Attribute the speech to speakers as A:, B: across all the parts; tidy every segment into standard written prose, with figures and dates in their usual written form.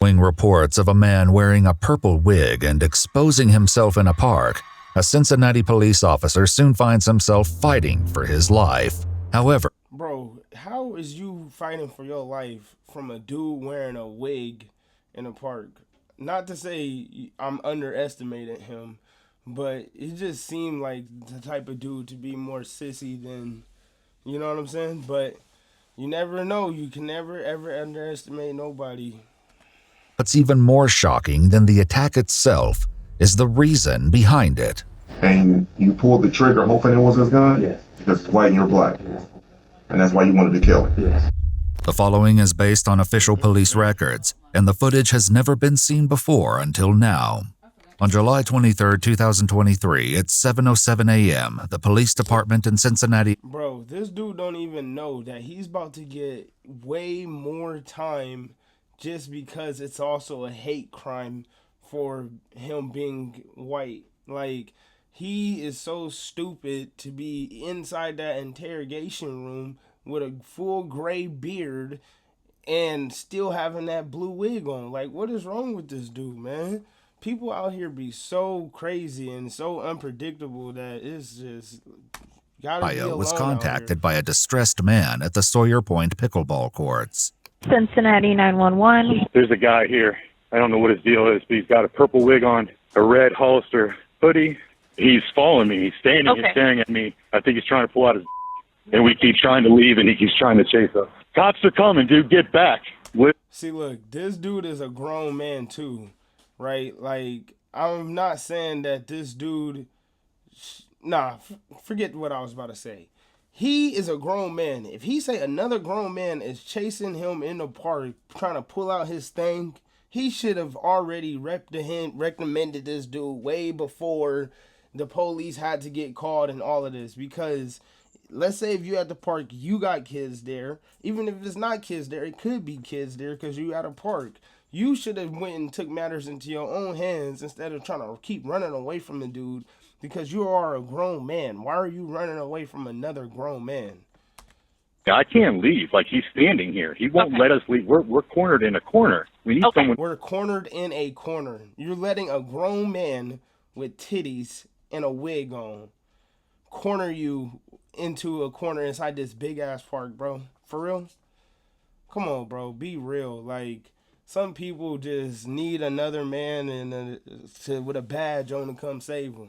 A: Following reports of a man wearing a purple wig and exposing himself in a park, a Cincinnati police officer soon finds himself fighting for his life. However,
B: bro, how is you fighting for your life from a dude wearing a wig in a park? Not to say I'm underestimating him, but it just seemed like the type of dude to be more sissy than, you know what I'm saying? But you never know. You can never, ever underestimate nobody.
A: what's even more shocking than the attack itself is the reason behind it.
C: And you pulled the trigger hoping it was his gun? Yes. Because it's white and you're black. Yes. And that's why you wanted to kill him? Yes.
A: The following is based on official police records, and the footage has never been seen before until now. On July 23, 2023, at 7:07 a.m., the police department in Cincinnati...
B: Bro, this dude don't even know that he's about to get way more time just because it's also a hate crime for him being white. Like, he is so stupid to be inside that interrogation room with a full gray beard and still having that blue wig on. Like, what is wrong with this dude, man? People out here be so crazy and so unpredictable that it's just gotta be alone
A: was
B: out
A: contacted
B: here.
A: by a distressed man at the Sawyer Point pickleball courts.
D: Cincinnati 911.
E: There's a guy here. I don't know what his deal is, but he's got a purple wig on, a red Hollister hoodie. He's following me. He's standing and staring at me. I think he's trying to pull out his and we keep trying to leave, and he keeps trying to chase us. Cops are coming, dude. Get back.
B: See, look, this dude is a grown man, too, right? Like, I'm not saying that this dude... forget what I was about to say. He is a grown man. If he say another grown man is chasing him in the park, trying to pull out his thing, he should have already recommended this dude way before the police had to get called and all of this. Because let's say if you at the park, you got kids there. Even if it's not kids there, it could be kids there because you at a park. You should have went and took matters into your own hands instead of trying to keep running away from the dude. Because you are a grown man. Why are you running away from another grown man?
E: I can't leave. Like, he's standing here. He won't let us leave. We're cornered in a corner. We need someone.
B: We're cornered in a corner. You're letting a grown man with titties and a wig on corner you into a corner inside this big ass park, bro. For real? Come on, bro. Be real. Like, some people just need another man with a badge on to come save them.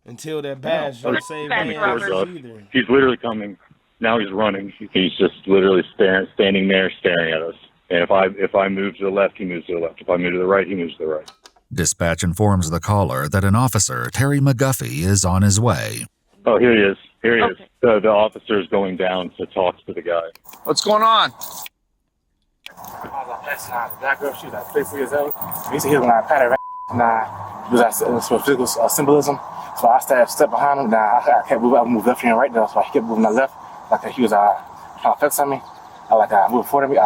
B: Until that badge don't save any others either.
E: He's literally coming. Now he's running. He's just literally standing there staring at us. And if I move to the left, he moves to the left. If I move to the right, he moves to the right.
A: Dispatch informs the caller that an officer, Terry McGuffey, is on his way.
E: Oh, here he is. Here he is. The officer is going down to talk to the guy.
F: What's going on?
G: That girl, she was like 34 years old. We used to hit her when I patted her. Nah, it was like some physical symbolism. So I stepped behind him. Nah, I kept moving. I moved left here and right now. So he kept moving to the left. Like he was trying to flex on me. I moved forward to me.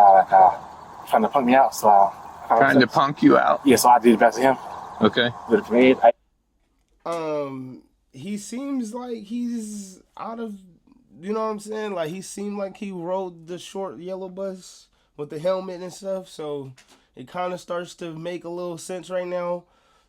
G: Trying to punk me out. So
F: trying to punk you out?
G: Yeah. So I did it back to him.
F: Okay.
G: With a grenade.
B: He seems like he's out of. You know what I'm saying? Like he seemed like he rode the short yellow bus with the helmet and stuff. So it kind of starts to make a little sense right now.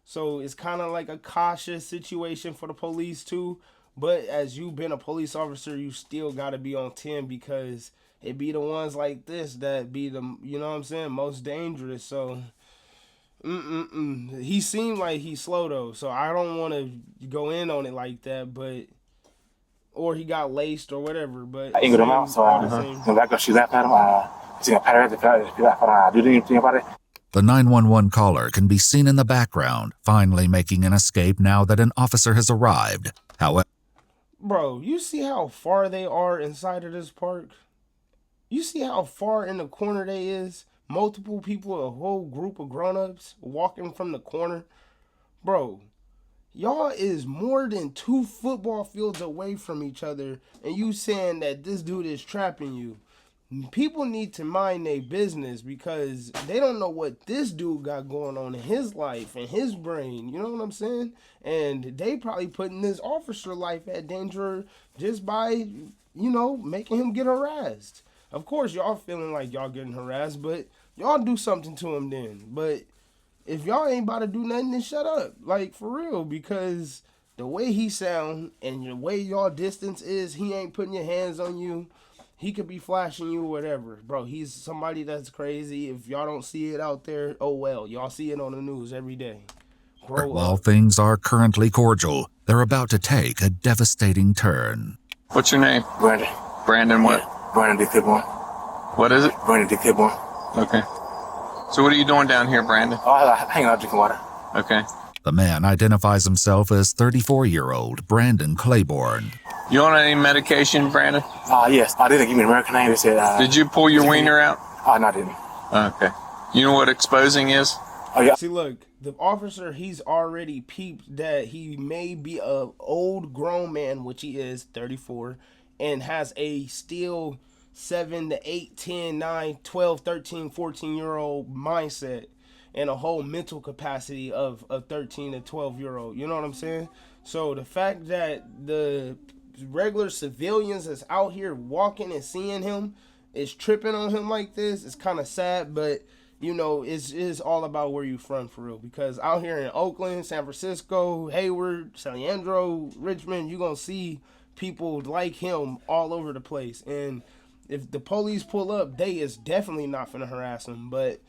B: So it's kind of like a cautious situation for the police too. But as you've been a police officer, you still got to be on 10 because it be the ones like this that be the, you know what I'm saying, most dangerous. So, he seemed like he's slow though. So I don't want to go in on it like that, but, or he got laced or whatever. But
G: I angled him out. So that girl, she laughed at him. She got patted if I do anything about it.
A: The 911 caller can be seen in the background, finally making an escape now that an officer has arrived. However,
B: bro, you see how far they are inside of this park? You see how far in the corner they is? Multiple people, a whole group of grown-ups walking from the corner. Bro, y'all is more than 2 football fields away from each other, and you saying that this dude is trapping you. People need to mind their business because they don't know what this dude got going on in his life and his brain. You know what I'm saying? And they probably putting this officer life at danger just by, you know, making him get harassed. Of course, y'all feeling like y'all getting harassed, but y'all do something to him then. But if y'all ain't about to do nothing, then shut up. Like, for real, because the way he sound and the way y'all distance is, he ain't putting your hands on you. He could be flashing you or whatever. Bro, he's somebody that's crazy. If y'all don't see it out there, oh well. Y'all see it on the news every day. Grow
A: While
B: up.
A: things are currently cordial, they're about to take a devastating turn.
F: What's your name?
G: Brandon.
F: Brandon what?
G: Brandon D. Kidborn.
F: What is it?
G: Brandon D. Kidborn.
F: Okay. So what are you doing down here, Brandon?
G: Oh, I hanging out drinking water.
F: Okay.
A: The man identifies himself as 34-year-old Brandon Claiborne.
F: You on any medication, Brandon?
G: Yes. I didn't give me an American name. They said.
F: Did you pull your wiener out?
G: No, I didn't.
F: Okay. You know what exposing is?
G: Oh, yeah.
B: See, look, the officer, he's already peeped that he may be a old grown man, which he is, 34, and has a still 7 to 8, 10, 9, 12, 13, 14-year-old mindset and a whole mental capacity of a 13 to 12-year-old. You know what I'm saying? So the fact that the regular civilians that's out here walking and seeing him is tripping on him like this is kind of sad, but you know, it's all about where you from for real. Because out here in Oakland, San Francisco, Hayward, San Leandro, Richmond, you're going to see people like him all over the place. And if the police pull up, they is definitely not finna harass him. But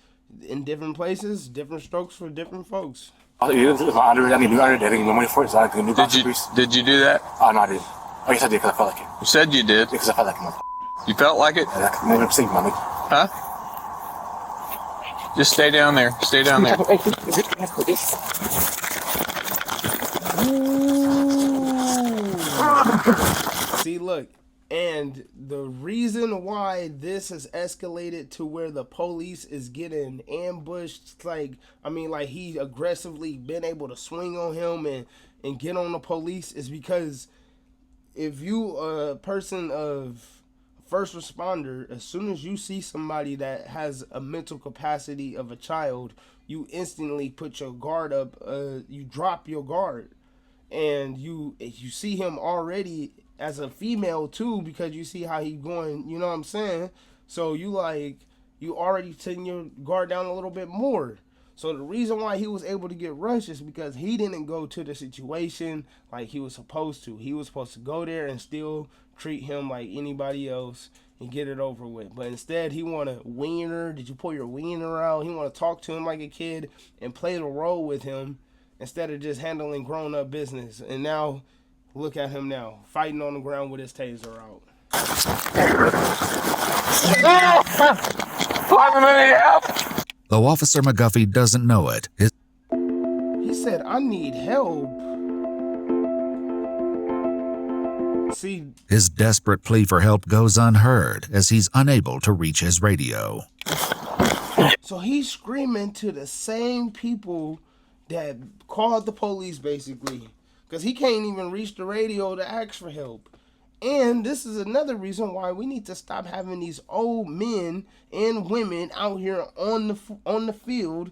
B: in different places, different strokes for different folks.
G: I need new underwear. I need my money for it, so I can new boxers.
F: Did you do that?
G: Oh, no, I didn't. Oh, yes, I did, because I felt like it.
F: You said you did.
G: Because I felt like it.
F: You felt like it?
G: I never seen my nigga.
F: Huh? Just stay down there. Stay down there.
B: See, look, and the reason why this has escalated to where the police is getting ambushed, like he aggressively been able to swing on him and get on the police is because if you a person of first responder, as soon as you see somebody that has a mental capacity of a child, you instantly put your guard up, you drop your guard. And you see him already as a female too, because you see how he going, you know what I'm saying? So you already taking your guard down a little bit more. So the reason why he was able to get rushed is because he didn't go to the situation like he was supposed to. He was supposed to go there and still treat him like anybody else and get it over with. But instead, he want to wiener. Did you pull your wiener out? He want to talk to him like a kid and play the role with him instead of just handling grown-up business. And now, look at him now, fighting on the ground with his taser out.
A: Though Officer McGuffey doesn't know it,
B: he said, I need help. See,
A: his desperate plea for help goes unheard as he's unable to reach his radio.
B: So he's screaming to the same people that called the police, basically, because he can't even reach the radio to ask for help. And this is another reason why we need to stop having these old men and women out here on the field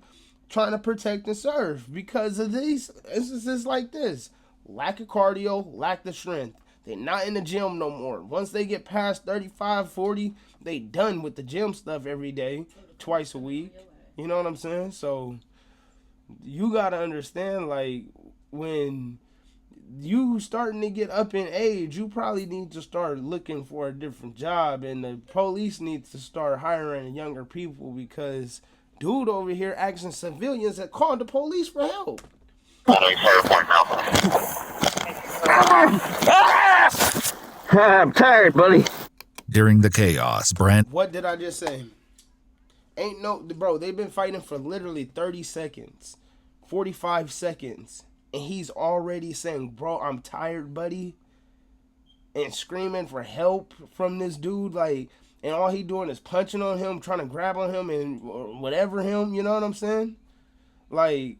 B: trying to protect and serve because of these instances like this. Lack of cardio, lack of strength. They're not in the gym no more. Once they get past 35, 40, they done with the gym stuff every day, twice a week. You know what I'm saying? So you got to understand, like, when you starting to get up in age, you probably need to start looking for a different job, and the police needs to start hiring younger people because dude over here asking civilians that called the police for help.
H: I'm tired, buddy.
A: During the chaos,
B: What did I just say? Bro, they've been fighting for literally 30 seconds, 45 seconds. And he's already saying, bro, I'm tired, buddy. And screaming for help from this dude. Like, and all he doing is punching on him, trying to grab on him and whatever him. You know what I'm saying? Like,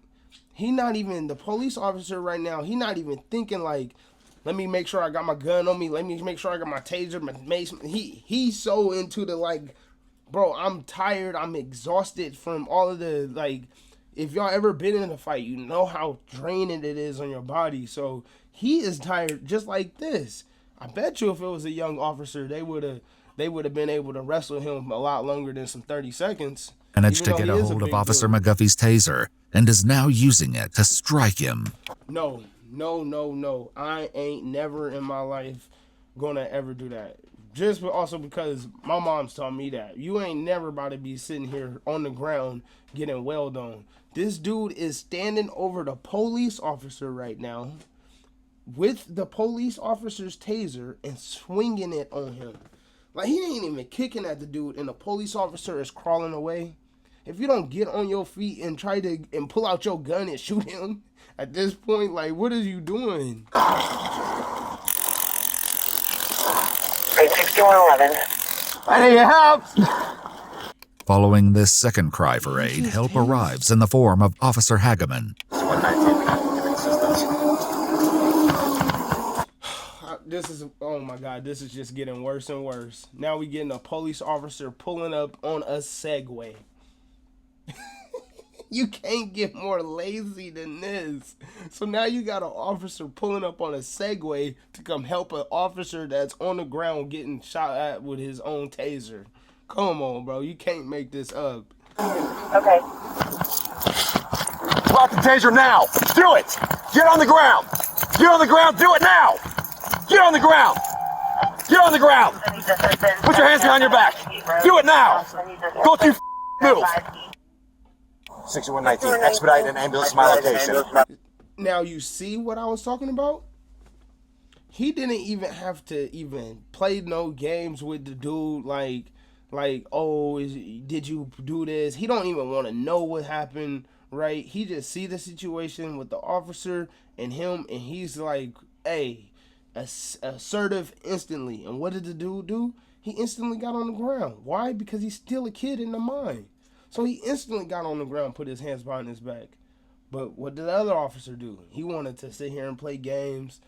B: the police officer right now, he not even thinking like, let me make sure I got my gun on me. Let me make sure I got my taser, my mace. He's so into the, like, bro, I'm tired. I'm exhausted from all of the, like, if y'all ever been in a fight, you know how draining it is on your body. So he is tired just like this. I bet you if it was a young officer, they would have been able to wrestle him a lot longer than some 30 seconds.
A: managed to
B: Even
A: get
B: though
A: a
B: he is a
A: hold of
B: big
A: Officer
B: dude.
A: McGuffey's taser and is now using it to strike him.
B: No. I ain't never in my life gonna ever do that. Just also because my mom's taught me that. You ain't never about to be sitting here on the ground getting wailed on. This dude is standing over the police officer right now with the police officer's taser and swinging it on him. Like, he ain't even kicking at the dude and the police officer is crawling away. If you don't get on your feet and try to and pull out your gun and shoot him at this point, like, what are you doing?
H: 6111. I need help.
A: Following this second cry for aid, help arrives in the form of Officer Hageman.
B: This is, oh my God, this is just getting worse and worse. Now we getting a police officer pulling up on a Segway. You can't get more lazy than this. So now you got an officer pulling up on a Segway to come help an officer that's on the ground getting shot at with his own taser. Come on, bro. You can't make this up.
H: Okay.
I: Pull out the taser now. Do it. Get on the ground. Get on the ground. Do it now. Get on the ground. Get on the ground. Put your hands behind your back. Do it now. Don't you move. 6119, expedite an ambulance to my location.
B: Now you see what I was talking about? He didn't even have to even play no games with the dude like oh, did you do this? He don't even want to know what happened, right? He just see the situation with the officer and him, and he's like, hey, assertive instantly. And what did the dude do? He instantly got on the ground. Why? Because he's still a kid in the mind. So he instantly got on the ground, put his hands behind his back. But what did the other officer do? He wanted to sit here and play games.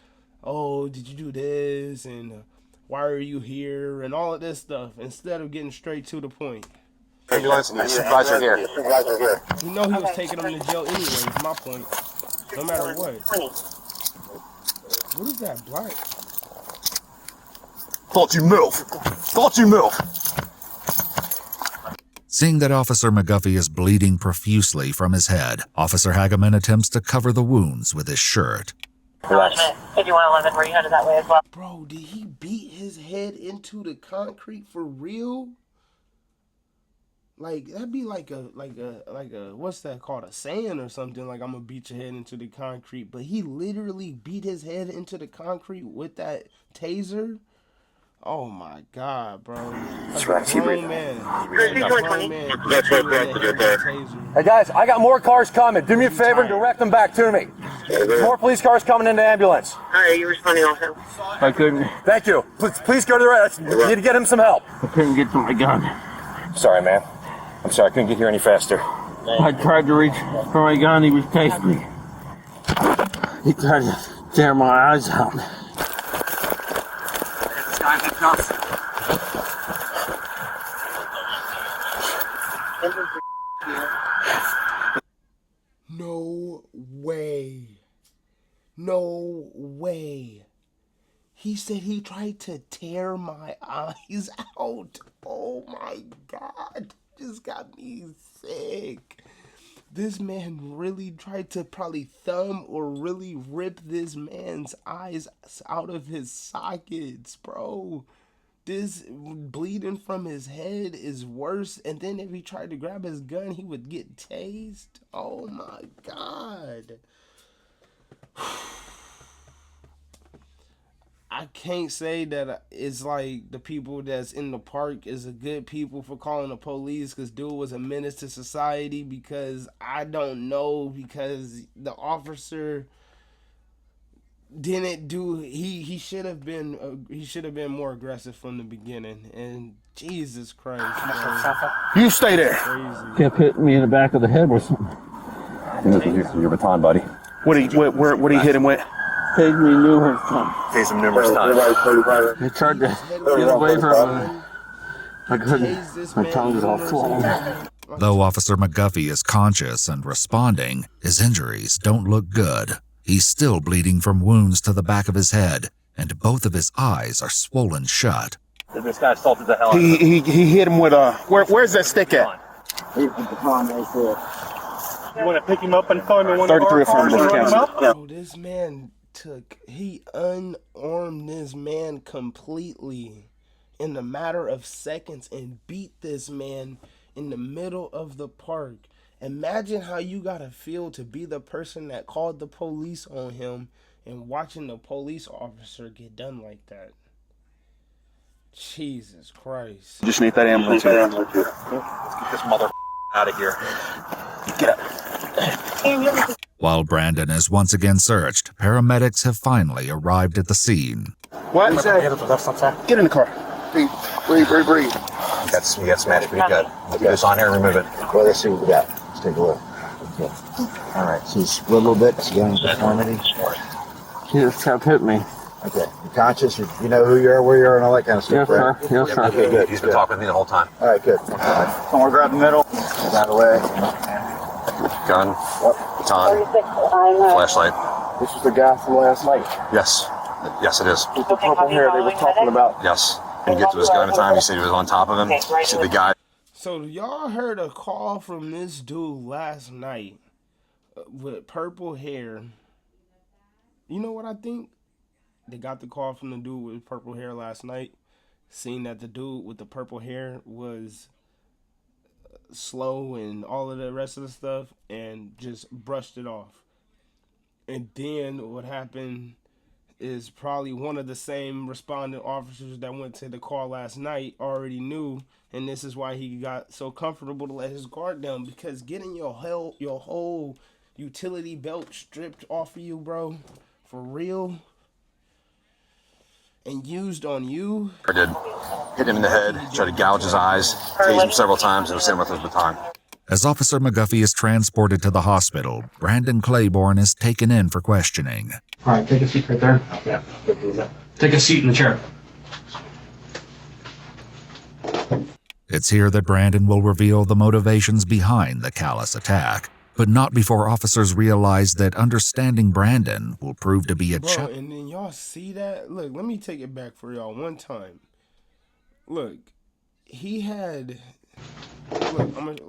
B: Oh, did you do this? And why are you here? And all of this stuff, instead of getting straight to the point.
I: Ambulance, supervisor here.
B: You know he was taking him to jail anyway, is my point. No matter what. What is that black?
I: Don't you move. Don't you move.
A: Seeing that Officer McGuffey is bleeding profusely from his head, Officer Hageman attempts to cover the wounds with his shirt.
H: 5111, were you headed that way as well?
B: Bro, did he beat his head into the concrete for real? Like, that'd be like a what's that called? A saying or something, like, I'm gonna beat your head into the concrete. But he literally beat his head into the concrete with that taser? Oh my God, bro. That's right. Grown man.
I: Hey guys, I got more cars coming. Do me a favor and direct them back to me. More police cars coming in the ambulance.
H: Alright, you responding also?
F: I couldn't.
I: Thank you. Please go to the right. I need to get him some help.
F: I couldn't get to my gun.
I: Sorry, man. I'm sorry, I couldn't get here any faster.
F: I tried to reach for my gun. He was chasing me. He tried to tear my eyes out.
B: No way. No way. He said he tried to tear my eyes out. Oh my God. This got me sick. This man really tried to probably thumb or really rip this man's eyes out of his sockets, bro. This bleeding from his head is worse. And then if he tried to grab his gun, he would get tased. Oh my God. I can't say that it's like the people that's in the park is a good people for calling the police because dude was a menace to society, because I don't know, because the officer didn't do, he should have been more aggressive from the beginning. And Jesus Christ, man.
I: You stay there.
B: Crazy.
F: Kept hitting me in the back of the head with something.
I: Your baton, buddy. What did he hit him with?
F: Tased me numerous times.
I: Tased him numerous times.
F: I tried to get away from him. I couldn't. My tongue was all swollen.
A: Though Officer McGuffey is conscious and responding, his injuries don't look good. He's still bleeding from wounds to the back of his head, and both of his eyes are swollen shut.
I: This guy assaulted the hell out of him. He hit him with a... Where's that stick at?
G: He's at the pond right there.
F: You want to pick him up and throw him in one of
G: 33
F: our cars and run him up?
B: Bro, this man he unarmed this man completely in a matter of seconds and beat this man in the middle of the park. Imagine how you gotta feel to be the person that called the police on him and watching the police officer get done like that. Jesus Christ.
I: Just need that ambulance here. Let's get this mother out of here. Get up.
A: While Brandon is once again searched, paramedics have finally arrived at the scene.
G: What? Get in the car. Breathe.
I: You got smashed pretty good. Put this on here and remove it.
J: Well, let's see what we got. Let's take a look. Okay. All right. She's split a little bit. She's got any deformity.
F: He just kept hitting me.
J: Okay. You're conscious. You know who you are, where you are, and all that kind of stuff,
F: Yes,
J: right?
F: sir. Yes, sir.
J: Okay, good.
I: He's been talking with me the whole time.
J: All right, good.
I: Someone grab the middle.
J: Get out of the way.
I: Gun. Baton. Flashlight.
G: This is the guy from last night.
I: Yes. Yes, it is.
G: With the purple hair they were talking about.
I: Yes. Didn't get to his gun in time. He said he was on top of him. He said the guy.
B: So y'all heard a call from this dude last night with purple hair. You know what I think? They got the call from the dude with purple hair last night, seeing that the dude with the purple hair was slow and all of the rest of the stuff and just brushed it off. And then what happened is probably one of the same responding officers that went to the call last night already knew, and this is why he got so comfortable to let his guard down, because getting your whole utility belt stripped off of you, bro, for real, and used on you.
I: I did hit him in the head, tried to gouge his eyes, tased him several times, and was him with his baton.
A: As Officer McGuffey is transported to the hospital, Brandon Claiborne is taken in for questioning.
G: All right, take a seat right there. Yeah. Take a seat in the chair.
A: It's here that Brandon will reveal the motivations behind the callous attack, but not before officers realize that understanding Brandon will prove to be a challenge.
B: And then y'all see that? Look, let me take it back for y'all one time. Look, he had...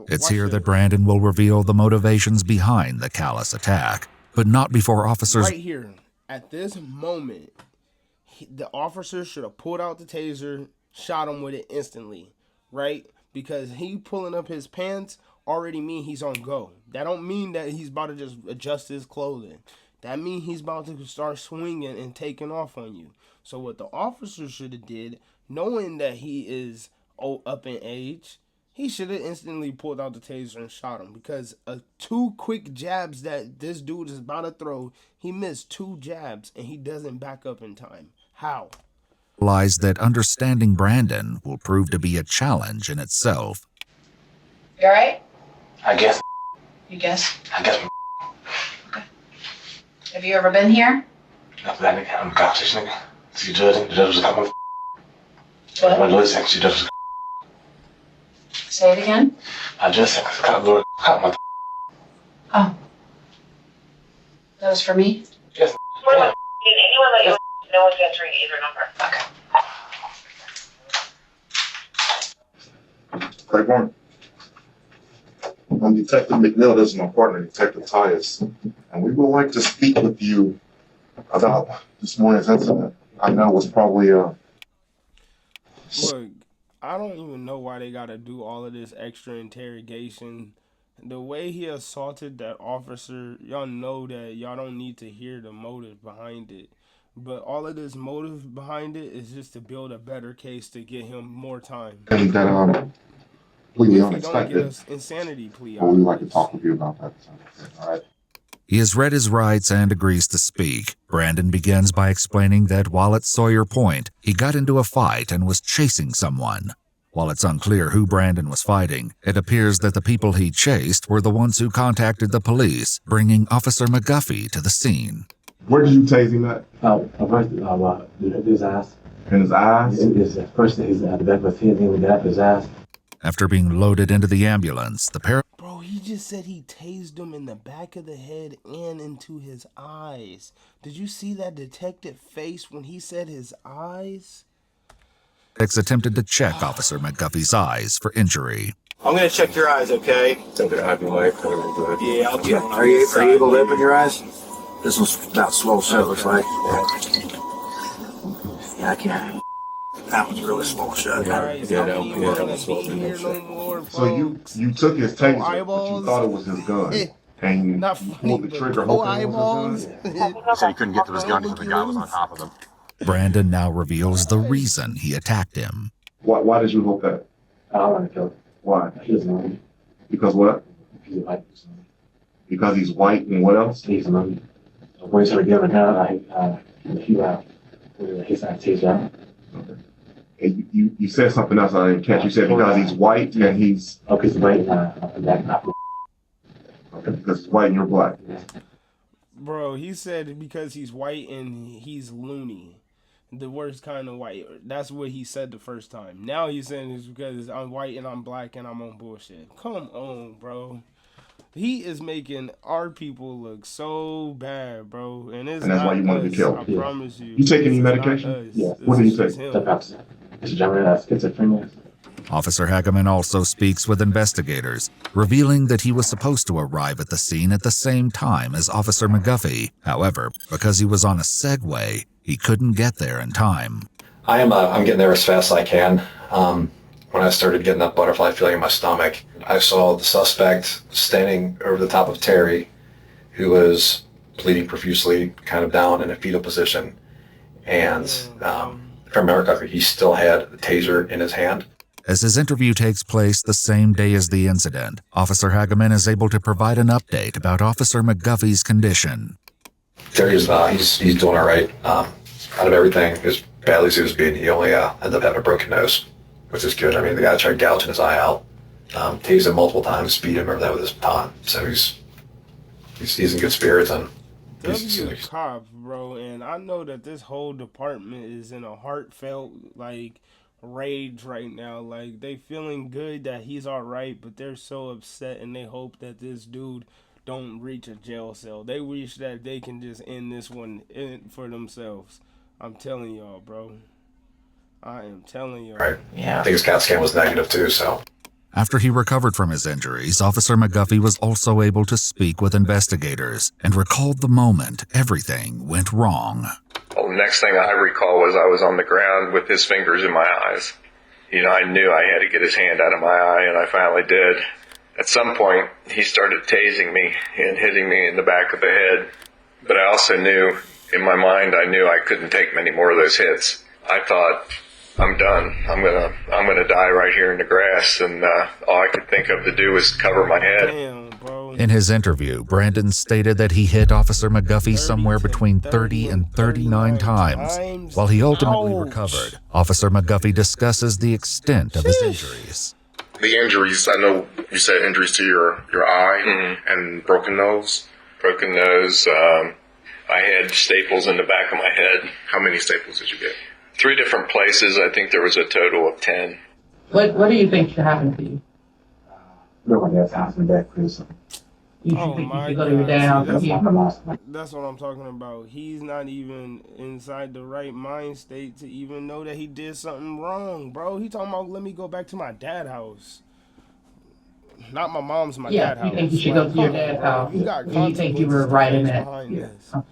A: It's here that Brandon will reveal the motivations behind the callous attack, but not before officers...
B: Right here, at this moment, the officer should have pulled out the taser, shot him with it instantly, right? Because he pulling up his pants already mean he's on go. That don't mean that he's about to just adjust his clothing. That mean he's about to start swinging and taking off on you. So what the officer should have did, knowing that he is up in age, he should have instantly pulled out the taser and shot him, because 2 quick jabs that this dude is about to throw, he missed 2 jabs and he doesn't back up in time. How?
A: Realize that understanding Brandon will prove to be a challenge in itself.
K: You alright?
G: I guess.
K: You guess?
G: I guess.
K: Okay. Have you ever been here?
G: After that nigga, I'm a competition nigga. See, the judge was a couple of.
K: What?
G: My lawyer said she does.
K: Say it again?
G: I just said, Lord, my.
K: Oh. That was for me?
G: Yes.
H: Anyone that you no one's answering either number.
K: Okay.
C: Claiborne. I'm Detective McNeil. This is my partner, Detective Tyus. And we would like to speak with you about this morning's incident. I know it was probably
B: Look, I don't even know why they gotta do all of this extra interrogation. The way he assaulted that officer, y'all know that y'all don't need to hear the motive behind it. But all of this motive behind it is just to build a better case to get him more time.
C: and that completely
B: If he don't get
C: unexpected.
B: us insanity plea
C: But
B: out
C: we'd
B: of
C: like to
B: this.
C: talk with you about that. All right.
A: He has read his rights and agrees to speak. Brandon begins by explaining that while at Sawyer Point, he got into a fight and was chasing someone. While it's unclear who Brandon was fighting, it appears that the people he chased were the ones who contacted the police, bringing Officer McGuffey to the scene.
C: Where did you tase him at?
G: His ass.
C: In his eyes?
G: First, his the back of his head, then we got up his ass.
A: After being loaded into the ambulance, the pair...
B: Bro, he just said he tased him in the back of the head and into his eyes. Did you see that detective face when he said his eyes?
A: attempted to check Officer McGuffey's eyes for injury.
I: I'm gonna check your eyes, okay?
G: Okay, I'd be like,
I: Yeah, I'll check.
J: Are you able to open your eyes? This one's about swollen shut, looks like. Yeah, I can't. That one's really swollen shut.
C: So you took his taser, but you thought it was his gun, and you pulled the trigger hoping it was his gun.
G: He said he couldn't get to his gun because the guy was on top of him.
A: Brandon now reveals the reason he attacked him.
C: Why did you hope that?
G: I don't want to kill him.
C: Why?
G: He's money.
C: Because what?
G: He's white.
C: Because he's white and what else?
G: He's money. When he started giving out, he his taser out.
C: Okay. And you said something else I didn't catch. You said because he's white and he's...
G: Oh, because he's white and black.
C: Okay, because he's white and you're black.
B: Bro, he said because he's white and he's loony. The worst kind of white. That's what he said the first time. Now he's saying it's because I'm white and I'm black and I'm on bullshit. Come on, bro. He is making our people look so bad, bro. And that's
C: why you wanted to kill
B: I
C: him.
B: promise you.
C: You take any medication?
G: Yeah.
C: What do you take?
G: It's a German schizophrenia.
A: Officer Hageman also speaks with investigators, revealing that he was supposed to arrive at the scene at the same time as Officer McGuffey. However, because he was on a Segway, he couldn't get there in time.
L: I'm getting there as fast as I can. When I started getting that butterfly feeling in my stomach, I saw the suspect standing over the top of Terry, who was bleeding profusely, kind of down in a fetal position. And if I remember correctly, he still had the taser in his hand.
A: As his interview takes place the same day as the incident, Officer Hageman is able to provide an update about Officer McGuffey's condition.
L: Terry's he's doing all right. Out of everything, as badly as he was beaten, he only ended up having a broken nose, which is good. I mean, the guy tried gouging his eye out, tased him multiple times, beat him over that with his baton. So he's in good spirits and
B: he's a cop, bro. And I know that this whole department is in a heartfelt rage right now. Like, they feeling good that he's all right, but they're so upset and they hope that this dude don't reach a jail cell. They wish that they can just end this one for themselves. I'm telling y'all, bro. I am telling y'all.
L: Right. Yeah. I think his CAT scan was negative too, so.
A: After he recovered from his injuries, Officer McGuffey was also able to speak with investigators and recalled the moment everything went wrong.
M: Well, the next thing I recall was I was on the ground with his fingers in my eyes. You know, I knew I had to get his hand out of my eye, and I finally did. At some point, he started tasing me and hitting me in the back of the head. But I also knew, in my mind, I knew I couldn't take many more of those hits. I thought, I'm done. I'm gonna die right here in the grass, and all I could think of to do was cover my head.
B: Damn, bro.
A: In his interview, Brandon stated that he hit Officer McGuffey somewhere between 30 and 39 times. While he ultimately recovered, Officer McGuffey discusses the extent of his injuries.
C: The injuries, I know you said injuries to your eye and broken nose.
M: Broken nose. I had staples in the back of my head.
C: How many staples did you get?
M: 3 different places. I think there was a total of 10.
K: What do you think should happen to you?
G: Nobody else has me back prison.
K: You should go to your dad's house.
B: That's what I'm talking about. He's not even inside the right mind state to even know that he did something wrong, bro. He talking about, let me go back to my dad's house. Not my mom's, my dad's house.
K: You think you should go to your dad's house. You think you were right in that.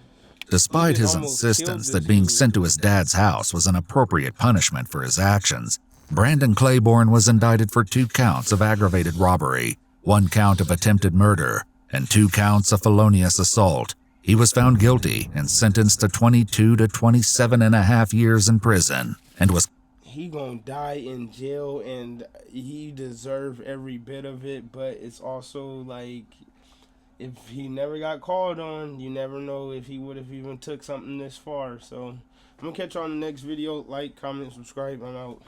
A: Despite his insistence that being sent to his dad's house was an appropriate punishment for his actions, Brandon Claiborne was indicted for 2 counts of aggravated robbery, 1 count of attempted murder, and 2 counts of felonious assault. He was found guilty and sentenced to 22 to 27 and a half years in prison and was...
B: He gonna die in jail and he deserved every bit of it, but it's also like, if he never got called on, you never know if he would have even took something this far. So I'm gonna catch you on the next video. Like, comment, subscribe. I'm out.